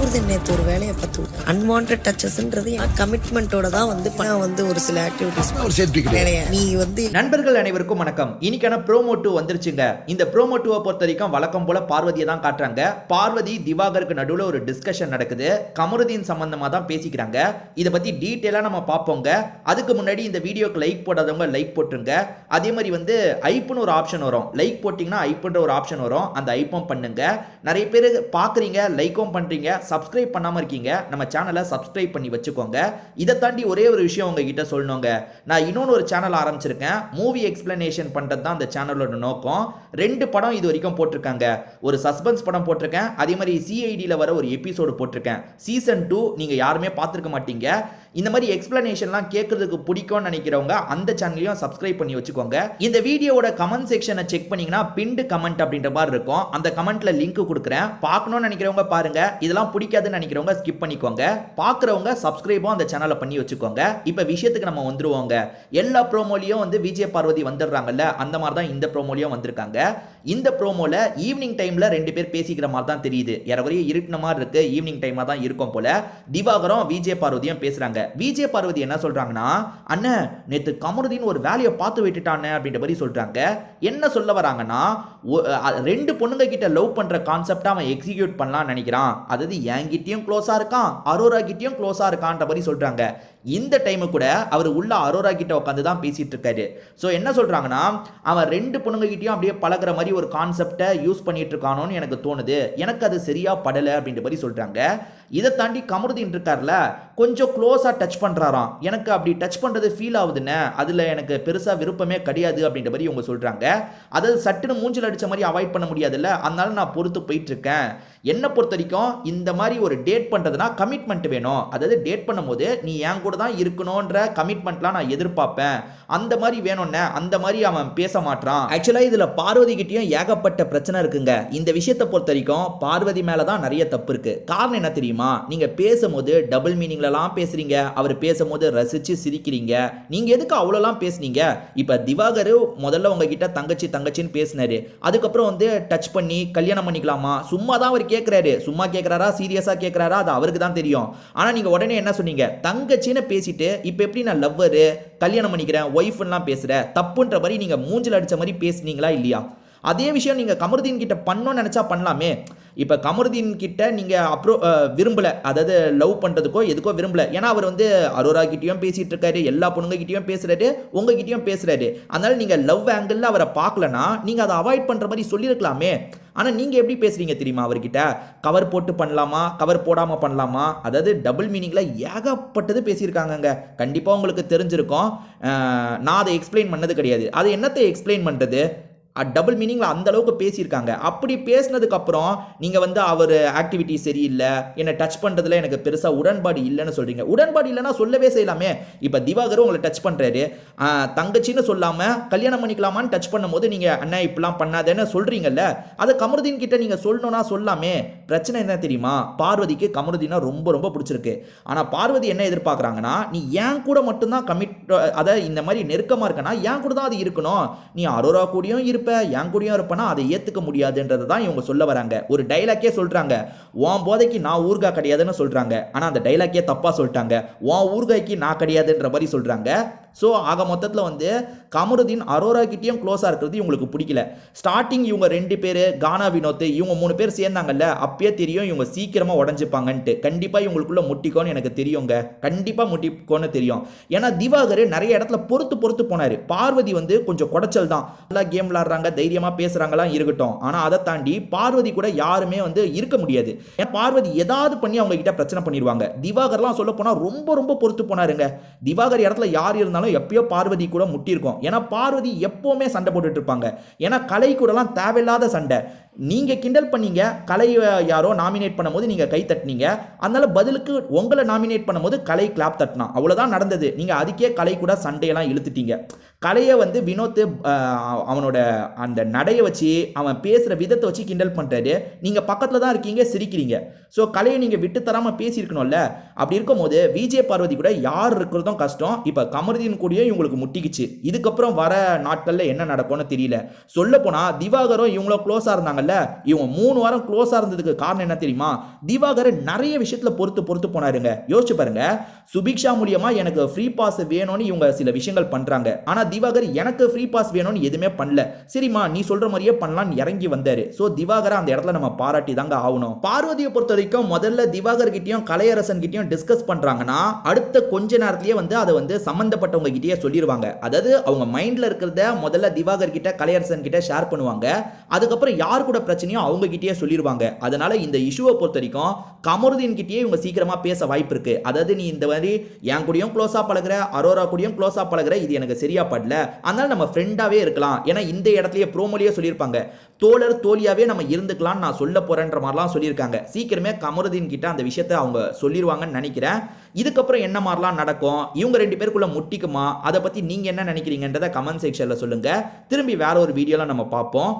கமருதீன் நேற்று ஒரு வேலையை பார்த்து அன்வான்ட் டச்சஸ்ன்றது கமிட்மெண்ட்டோட தான் வந்து ஒரு சில ஆக்டிவிட்டிஸ் வேலையை நீ வந்து. நண்பர்கள் அனைவருக்கும் வணக்கம். இன்னைக்கான ப்ரோமோ 2 வந்துருச்சுங்க. இந்த ப்ரோமோ 2 பொறுத்த வரைக்கும் வழக்கம் போல பார்வதியை தான் காட்டுறாங்க. பார்வதி திவாகருக்கு நடுவில் ஒரு டிஸ்கஷன் நடக்குது. கமருதீன் சம்பந்தமா தான் பேசிக்கிறாங்க. இதை பத்தி டீட்டெயிலா நம்ம பார்ப்போங்க. அதுக்கு முன்னாடி இந்த வீடியோக்கு லைக் போடாதவங்க லைக் போட்டுருங்க. அதே மாதிரி வந்து ஐப்புன்னு ஒரு ஆப்ஷன் வரும். லைக் போட்டிங்கன்னா ஐப்புன்ற ஒரு ஆப்ஷன் வரும். அந்த ஐப்பும் பண்ணுங்க. நிறைய பேர் பார்க்குறீங்க, லைக்கும் பண்ணுறீங்க, சப்ஸ்கிரைப் பண்ணாமல் இருக்கீங்க. நம்ம சேனலை சப்ஸ்கிரைப் பண்ணி வச்சுக்கோங்க. இதை தாண்டி ஒரே ஒரு விஷயம் உங்ககிட்ட சொல்லணுங்க. நான் இன்னொன்று ஒரு சேனல் ஆரம்பிச்சிருக்கேன். மூவி எக்ஸ்பிளனேஷன் பண்ணுறது தான் அந்த சேனலோட நோக்கம். 2 படம் இது வரைக்கும் போட்டிருக்காங்க. ஒரு சஸ்பென்ஸ் படம் போட்டிருக்கேன். அதே மாதிரி சிஐடியில் வர ஒரு எபிசோடு போட்டிருக்கேன். சீசன் 2 நீங்கள் யாருமே பார்த்துருக்க மாட்டீங்க. இந்த மாதிரி எக்ஸ்பிளனேஷன்லாம் கேட்கறதுக்கு பிடிக்கும்னு நினைக்கிறவங்க அந்த சேனலையும் சப்ஸ்கிரைப் பண்ணி வச்சுக்கோங்க. இந்த வீடியோவோட கமெண்ட் செக்ஷனை செக் பண்ணீங்கன்னா பின்டு கமெண்ட் அப்படின்ற மாதிரி இருக்கும். அந்த கமெண்ட்ல லிங்க் கொடுக்குறேன். பார்க்கணும்னு நினைக்கிறவங்க பாருங்க. இதெல்லாம் பிடிக்காதுன்னு நினைக்கிறவங்க ஸ்கிப் பண்ணிக்கோங்க. பார்க்குறவங்க சப்ஸ்கிரைபும் அந்த சேனலை பண்ணி வச்சுக்கோங்க. இப்போ விஷயத்துக்கு நம்ம வந்துருவோங்க. எல்லா ப்ரோமோலையும் வந்து விஜய் பார்வதி வந்துடுறாங்கல்ல, அந்த மாதிரி தான் இந்த ப்ரோமோலையும் வந்திருக்காங்க. இந்த ப்ரோமோல ஈவினிங் டைம்ல 2 பேர் பேசிக்கிற மாதிரி தான் தெரியுது. யாரவரையும் இருட்டின மாதிரி இருக்கு. ஈவினிங் டைமா தான் இருக்கும் போல. திவாகரும் விஜய் பார்வதியும் பேசுறாங்க. விஜய் பார்வதி என்ன சொல்றாங்கன்னா, அண்ணன் நேத்து கமருதீன் ஒரு வேலையை பார்த்து விட்டுட்டானே அப்படின்ற மாதிரி சொல்றாங்க. என்ன சொல்ல வராங்கன்னா, 2 பொண்ணுங்க கிட்ட லவ் பண்ற கான்செப்ட் அவன் எக்ஸிக்யூட் பண்ணலாம்னு நினைக்கிறான். அதாவது என்கிட்டயும் க்ளோஸா இருக்கான், அரோரா கிட்டயும் க்ளோஸா இருக்கான்ற மாதிரி சொல்றாங்க. இந்த டைமு கூட அவர் உள்ள அரோரா கிட்ட உட்காந்து தான் பேசிட்டு இருக்காரு. ஸோ என்ன சொல்றாங்கன்னா, அவன் 2 பொண்ணுங்க கிட்டயும் அப்படியே பழகிற மாதிரி ஒரு கான்செப்டை யூஸ் பண்ணிட்டு இருக்கானோன்னு எனக்கு தோணுது. எனக்கு அது சரியா படலை அப்படின்ற மாதிரி சொல்றாங்க. இதை தாண்டி கமருதீன் இருக்கார்ல, கொஞ்சம் க்ளோஸா டச் பண்றாராம். எனக்கு அப்படி டச் பண்றது ஃபீல் ஆகுதுன்னு, அதுல எனக்கு பெருசா விருப்பமே கிடையாது அப்படின்ற மாதிரி இவங்க சொல்றாங்க. அதாவது சட்டுன்னு மூஞ்சில் அடிச்ச மாதிரி அவாய்ட் பண்ண முடியாதுல்ல, அதனால நான் பொறுத்து போயிட்டு இருக்கேன். என்ன பொறுத்த வரைக்கும் இந்த மாதிரி ஒரு டேட் பண்றதுனா கமிட்மெண்ட் வேணும். அதாவது டேட் பண்ணும்போது நீ என் கூட தான் இருக்கணும்ன்ற கமிட்மெண்ட்லாம் நான் எதிர்பார்ப்பேன். அந்த மாதிரி வேணும்னு அந்த மாதிரி அவன் பேச மாட்டான். ஆக்சுவலா இதுல பார்வதி கிட்டயும் ஏகப்பட்ட பிரச்சனை இருக்குங்க. இந்த விஷயத்தை பொறுத்த வரைக்கும் பார்வதி மேல தான் நிறைய தப்பு இருக்கு. காரணம் என்ன தெரியுமா? நீங்க பேசும்போது டபுள் மீனிங்லலாம் பேசுறீங்க. அவர் பேசும்போது ரசிச்சு சிரிக்கிறீங்க. நீங்க எதுக்கு அவ்வளோலாம் பேசுனீங்க? இப்ப திவாகர் முதல்ல உங்ககிட்ட தங்கச்சின்னு பேசினாரு. அதுக்கப்புறம் வந்து டச் பண்ணி கல்யாணம் பண்ணிக்கலாமா சும்மா தான் அவர் கேட்கிறாரு. சும்மா கேட்கிறாரா சீரியஸா கேட்கிறாரா அது அவருக்கு தான் தெரியும். ஆனா நீங்க உடனே என்ன சொன்னீங்க? தங்கச்சின்னு பேசிட்டு இப்ப எப்படி நான் லவ்வரு கல்யாணம் பண்ணிக்கிறேன் ஒய்ஃப்லாம் பேசுற தப்புன்ற மாதிரி நீங்க மூஞ்சில் அடிச்ச மாதிரி பேசுனீங்களா இல்லையா? அதே விஷயம் நீங்க கமருதீன் கிட்ட பண்ணணும்னு நினைச்சா பண்ணலாமே. இப்போ கமருதீன் கிட்ட நீங்கள் விரும்பலை, அதாவது லவ் பண்ணுறதுக்கோ எதுக்கோ விரும்பலை. ஏன்னா அவர் வந்து அரோரா கிட்டேயும் பேசிகிட்டு இருக்காரு, எல்லா பொண்ணுங்ககிட்டையும் பேசுகிறாரு, உங்ககிட்டயும் பேசுகிறாரு. அதனால் நீங்கள் லவ் ஆங்கிளில் அவரை பார்க்கலன்னா நீங்கள் அதை அவாய்ட் பண்ணுற மாதிரி சொல்லியிருக்கலாமே. ஆனால் நீங்கள் எப்படி பேசுகிறீங்க தெரியுமா? அவர்கிட்ட கவர் போட்டு பண்ணலாமா, கவர் போடாமல் பண்ணலாமா, அதாவது டபுள் மீனிங்கில் ஏகப்பட்டது பேசியிருக்காங்கங்க. கண்டிப்பாக உங்களுக்கு தெரிஞ்சிருக்கும். நான் அதை எக்ஸ்பிளைன் பண்ணது கிடையாது. அது என்னத்தை எக்ஸ்பிளைன் பண்ணுறது? டபுள் மீனிங்கில் அந்த அளவுக்கு பேசியிருக்காங்க. அப்படி பேசினதுக்கு அப்புறம் நீங்கள் வந்து அவர் ஆக்டிவிட்டி சரியில்லை, என்னை டச் பண்ணுறதுல எனக்கு பெருசாக உடன்பாடு இல்லைன்னு சொல்கிறீங்க. உடன்பாடு இல்லைன்னா சொல்லவே செய்யலாமே. இப்போ திவாகரும் உங்களை டச் பண்ணுறாரு, தங்கச்சின்னு சொல்லாமல் கல்யாணம் பண்ணிக்கலாமான்னு டச் பண்ணும்போது நீங்கள் அண்ணா இப்படிலாம் பண்ணாதேன்னு சொல்கிறீங்கல்ல, அதை கமருதீன் கிட்ட நீங்கள் சொல்லணும்னா சொல்லாமே. பிரச்சனை என்ன தெரியுமா? பார்வதிக்கு கமருதீனா ரொம்ப ரொம்ப பிடிச்சிருக்கு. ஆனால் பார்வதி என்ன எதிர்பார்க்குறாங்கன்னா, நீ ஏன் கூட மட்டும்தான் அதை இந்த மாதிரி நெருக்கமாக இருக்கனா ஏன் கூட தான் அது இருக்கணும். நீ அரோரா கூடயும் இருப்ப என் கூடயும் இருப்பனா அதை ஏத்துக்க முடியாதுன்றது தான் இவங்க சொல்ல வராங்க. ஒரு டைலாக்கே சொல்றாங்க, உன் போதைக்கு நான் ஊர்கா கிடையாதுன்னு சொல்றாங்க. ஆனா அந்த டைலாக்கே தப்பா சொல்லிட்டாங்க. உன் ஊர்காய்க்கு நான் கிடையாதுன்ற மாதிரி சொல்றாங்க. ஸோ ஆக மொத்தத்தில் வந்து கமருதீன் அரோரா கிட்டேயும் க்ளோஸாக இருக்கிறது இவங்களுக்கு பிடிக்கல. ஸ்டார்டிங் இவங்க 2 பேர் கானா வினோத் இவங்க 3 பேர் சேர்ந்தாங்கல்ல, அப்பயே தெரியும் இவங்க சீக்கிரமாக உடஞ்சிப்பாங்கன்ட்டு. கண்டிப்பாக இவங்களுக்குள்ள முட்டிக்கோன்னு எனக்கு தெரியுங்க. கண்டிப்பாக முட்டிக்கோன்னு தெரியும். ஏன்னா திவாகர் நிறைய இடத்துல பொறுத்து போனார். பார்வதி வந்து கொஞ்சம் குடைச்சல் தான். நல்லா கேம் விளாடுறாங்க, தைரியமாக பேசுகிறாங்களாம் இருக்கட்டும். ஆனால் அதை தாண்டி பார்வதி கூட யாருமே வந்து இருக்க முடியாது. ஏன்னா பார்வதி ஏதாவது பண்ணி அவங்க கிட்ட பிரச்சனை பண்ணிடுவாங்க. திவாகர்லாம் சொல்ல போனால் ரொம்ப ரொம்ப பொறுத்து போனாருங்க. திவாகர் இடத்துல யார் இருந்தாலும் எப்பயோ பார்வதி கூட முட்டியிருக்கும். ஏன்னா பார்வதி எப்பவுமே சண்டை போட்டுட்டு இருப்பாங்க. ஏன்னா கலை கூடலாம் தேவையில்லாத சண்டை. நீங்க கிண்டல் பண்ணீங்க, கலை யாரோ நாமினேட் பண்ணும்போது நீங்க கை தட்டினீங்க. அதனால பதிலுக்கு உங்களை நாமினேட் பண்ணும்போது கலை கிளாப் தட்டினா. அவ்வளவுதான் நடந்தது. நீங்க அதுக்கே கலை கூட சண்டையெல்லாம் இழுத்துட்டீங்க. கலையை வந்து வினோத் அவனோட அந்த நடையை வச்சு அவன் பேசுகிற விதத்தை வச்சு கிண்டல் பண்ணுறாரு. நீங்கள் பக்கத்தில் தான் இருக்கீங்க, சிரிக்கிறீங்க. ஸோ கலையை நீங்கள் விட்டு தராமல் பேசியிருக்கணும்ல. அப்படி இருக்கும்போது விஜய் பார்வதி கூட யார் இருக்கிறதும் கஷ்டம். இப்போ கமருதீன் கூடயும் இவங்களுக்கு முட்டிக்குச்சு. இதுக்கப்புறம் வர நாட்களில் என்ன நடக்கும்னு தெரியல. சொல்ல போனால் திவாகரும் இவங்களோ க்ளோஸாக இருந்தாங்கல்ல, சொல்லியிருக்காங்கல்ல, இவங்க 3 வாரம் க்ளோஸா இருந்ததுக்கு காரணம் என்ன தெரியுமா? திவாகர் நிறைய விஷயத்துல பொறுத்து போனாருங்க. யோசிச்சு பாருங்க, சுபிக்ஷா மூலியமா எனக்கு ஃப்ரீ பாஸ் வேணும்னு இவங்க சில விஷயங்கள் பண்றாங்க. ஆனா திவாகர் எனக்கு ஃப்ரீ பாஸ் வேணும்னு எதுவுமே பண்ணல. சரிமா நீ சொல்ற மாதிரியே பண்ணலாம்னு இறங்கி வந்தாரு. சோ திவாகரை அந்த இடத்துல நம்ம பாராட்டி தாங்க ஆகணும். பார்வதியை பொறுத்த வரைக்கும் முதல்ல திவாகர் கிட்டயும் கலையரசன் கிட்டயும் டிஸ்கஸ் பண்றாங்கன்னா அடுத்த கொஞ்ச நேரத்திலேயே வந்து அதை வந்து சம்பந்தப்பட்டவங்க கிட்டயே சொல்லிடுவாங்க. அதாவது அவங்க மைண்ட்ல இருக்கிறத முதல்ல திவாகர் கிட்ட கலையரசன் கிட்ட ஷேர் பண்ணுவாங்க. அதுக்கப்புறம் யார் கூட பிரச்சனையோ அவங்க கிட்டயே சொல்லிடுவாங்க. அதனால இந்த இஷ்யூவை பொறுத்த வரைக்கும் கமருதீன் கிட்டயே இவங்க சீக்கிரமா பேச வாய்ப்பு இருக்கு. அதாவது நீ இந்த மாதிரி என் கூடயும் க்ளோஸா பழகுற, அரோரா கூடயும் க்ளோஸா பழகுற, இது எனக்கு சரியா படல, அதனால நம்ம ஃப்ரெண்டாவே இருக்கலாம். ஏன்னா இந்த இடத்துலயே ப்ரோமோலயே சொல்லியிருப்பாங்க, தோழர் தோழியாவே நம்ம இருந்துக்கலாம் நான் சொல்ல போறேன்ற மாதிரிலாம் சொல்லியிருக்காங்க. சீக்கிரமே கமருதீன் கிட்ட அந்த விஷயத்தை அவங்க சொல்லிடுவாங்கன்னு நினைக்கிறேன். இதுக்கப்புறம் என்ன மாதிரிலாம் நடக்கும், இவங்க 2 பேருக்குள்ள முட்டிக்குமா, அதை பத்தி நீங்க என்ன நினைக்கிறீங்கன்றத கமெண்ட் செக்ஷன்ல சொல்லுங்க. திரும்பி வேற ஒரு வீடியோல நம்ம பார்ப்போம்.